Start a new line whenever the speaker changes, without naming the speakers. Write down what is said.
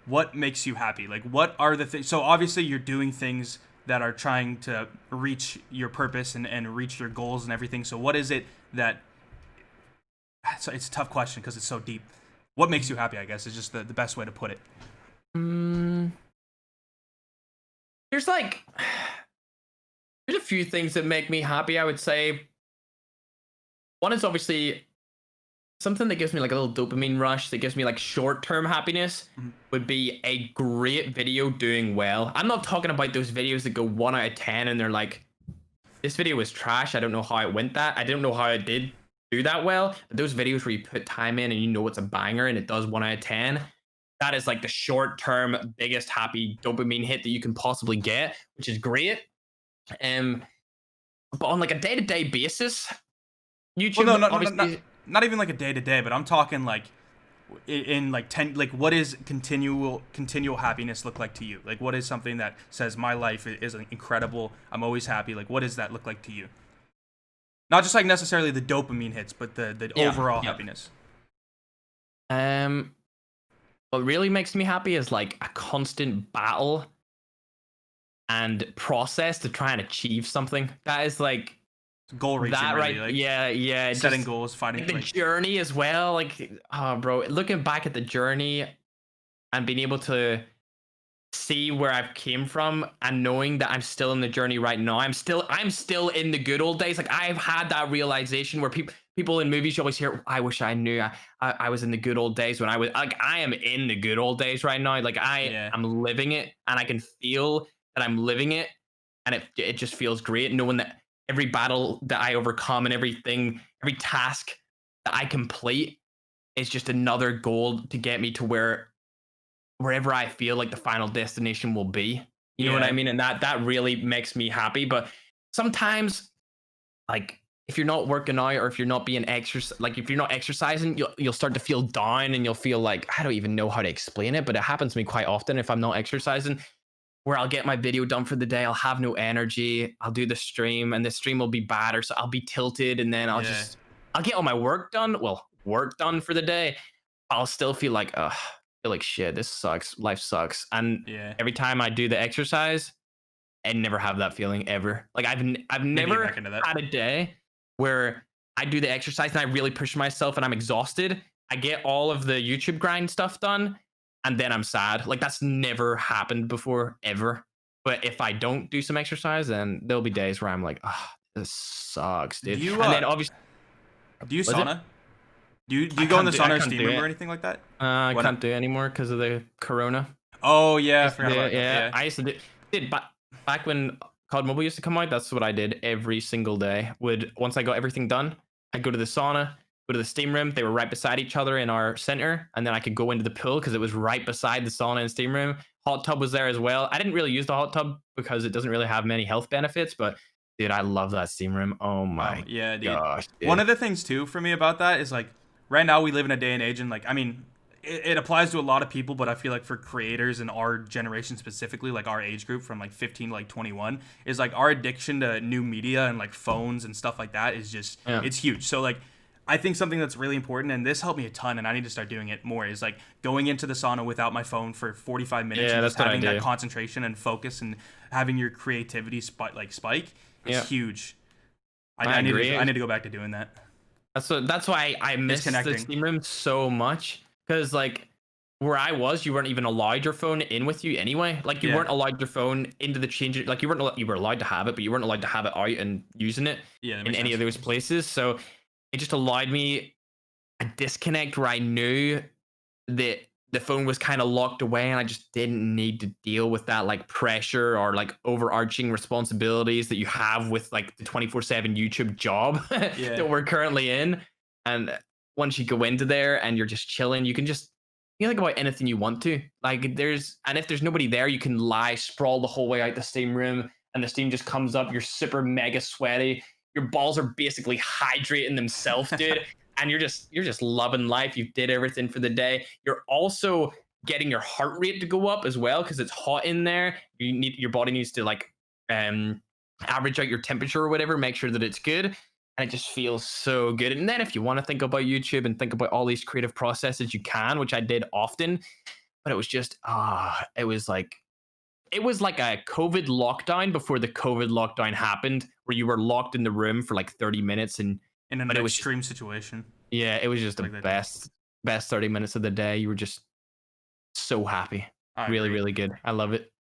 what makes you happy? Like, what are the things? So obviously, you're doing things that are trying to reach your purpose and reach your goals and everything. So what is it that? So it's a tough question because it's so deep. What makes you happy? I guess is just the best way to put it.
Mm, there's like there's a few things that make me happy. I would say one is obviously something that gives me like a little dopamine rush that gives me like short-term happiness
Mhm.
would be a great video doing well. I'm not talking about those videos that go 1 out of 10 and they're like, this video was trash. I don't know how it went that. I don't know how it did do that well. But those videos where you put time in and you know it's a banger and it does 1 out of 10, that is like the short-term biggest happy dopamine hit that you can possibly get, which is great. Um, but on like a day-to-day basis,
Well, no,
YouTube
no, no, no,
obviously.
not even like a day to day, but I'm talking like in like 10, like what is continual happiness look like to you? Like what is something that says my life is incredible, I'm always happy? Like what does that look like to you? Not just like necessarily the dopamine hits, but the
Yeah,
overall
yeah.
happiness.
Um, what really makes me happy is like a constant battle and process to try and achieve something. That is like
Goal reaching,
that,
really,
right?
like
Yeah, yeah.
setting
Just
goals, fighting
like the
like
journey as well. Like, oh, bro, looking back at the journey and being able to see where I've came from and knowing that I'm still in the journey right now. I'm still in the good old days. Like I've had that realization where people in movies you always hear, I wish I knew I was in the good old days when I was like I am in the good old days right now. Like I
yeah.
am living it and I can feel that I'm living it and it just feels great knowing that every battle that I overcome and every task that I complete is just another goal to get me to wherever I feel like the final destination will be. You know what I
Yeah.
mean? And that really makes me happy. But sometimes, like if you're not working out or if you're not being exercise, like if you're not exercising, you'll start to feel down and you'll feel like I don't even know how to explain it, but it happens to me quite often if I'm not exercising. Where I'll get my video done for the day, I'll have no energy. I'll do the stream, and the stream will be bad, or so I'll be tilted, and then
Yeah.
I'll get all my work done. Well, work done for the day, I'll still feel like, ugh, feel like shit. This sucks. Life sucks. And
Yeah.
every time I do the exercise, I never have that feeling ever. Like I've
Need to get
never
back into that.
had a day where I do the exercise and I really push myself and I'm exhausted. I get all of the YouTube grind stuff done, and then I'm sad. Like that's never happened before ever. But if I don't do some exercise, then there'll be days where I'm like, ah, this sucks,
Do
dude.
you
And then obviously,
do you
was it?
sauna? Do you go in the
I
sauna or
can't
steam
do
room or
it.
anything like that?
I
When?
can't do it anymore because of the corona.
Oh
I
yeah, I
used to
forgot
do
about
it,
that.
yeah.
Yeah.
I used to do did back when COD Mobile used to come out. That's what I did every single day. Would once I got everything done, I'd go to the sauna, go to the steam room. They were right beside each other in our center, and then I could go into the pool because it was right beside the sauna and steam room. Hot tub was there as well. I didn't really use the hot tub because it doesn't really have many health benefits, but dude, I love that steam room. Oh my
Yeah, dude.
gosh,
One
dude.
of the things too for me about that is like right now we live in a day and age and like I mean it applies to a lot of people, but I feel like for creators in our generation specifically, like our age group from like 15 to like 21, is like our addiction to new media and like phones and stuff like that is just
Yeah,
it's huge. So like I think something that's really important, and this helped me a ton, and I need to start doing it more, is like going into the sauna without my phone for 45 minutes
yeah,
and just
that's what I
having that
do.
concentration and focus and having your creativity spike is
Yeah,
huge.
I
I
agree.
need to go back to doing that.
That's why I miss the
Disconnecting.
steam room so much because like where I was, you weren't even allowed your phone in with you anyway. Like you
Yeah.
weren't allowed your phone into the change. Like you were allowed to have it, but you weren't allowed to have it out and using it
Yeah, that
in
makes
any of
sense.
those places. So it just allowed me a disconnect where I knew that the phone was kind of locked away and I just didn't need to deal with that like pressure or like overarching responsibilities that you have with like the 24/7 YouTube job
Yeah.
that we're currently in. And once you go into there and you're just chilling, you can think about anything you want to. Like if there's nobody there, you can lie sprawl the whole way out the steam room and the steam just comes up. You're super mega sweaty. Your balls are basically hydrating themselves, dude, and you're just loving life. You did everything for the day. You're also getting your heart rate to go up as well because it's hot in there. Your body needs to like um average out your temperature or whatever, make sure that it's good. And it just feels so good. And then if you want to think about YouTube and think about all these creative processes, you can, which I did often. but it was just it was like a COVID lockdown before the COVID lockdown happened, where you were locked in the room for like 30 minutes, and
In an
but it was just
extreme situation
yeah, it was just the
like that. Yeah.
best 30 minutes of the day. You were just so happy.
I
Really,
agree.
really good. I love it.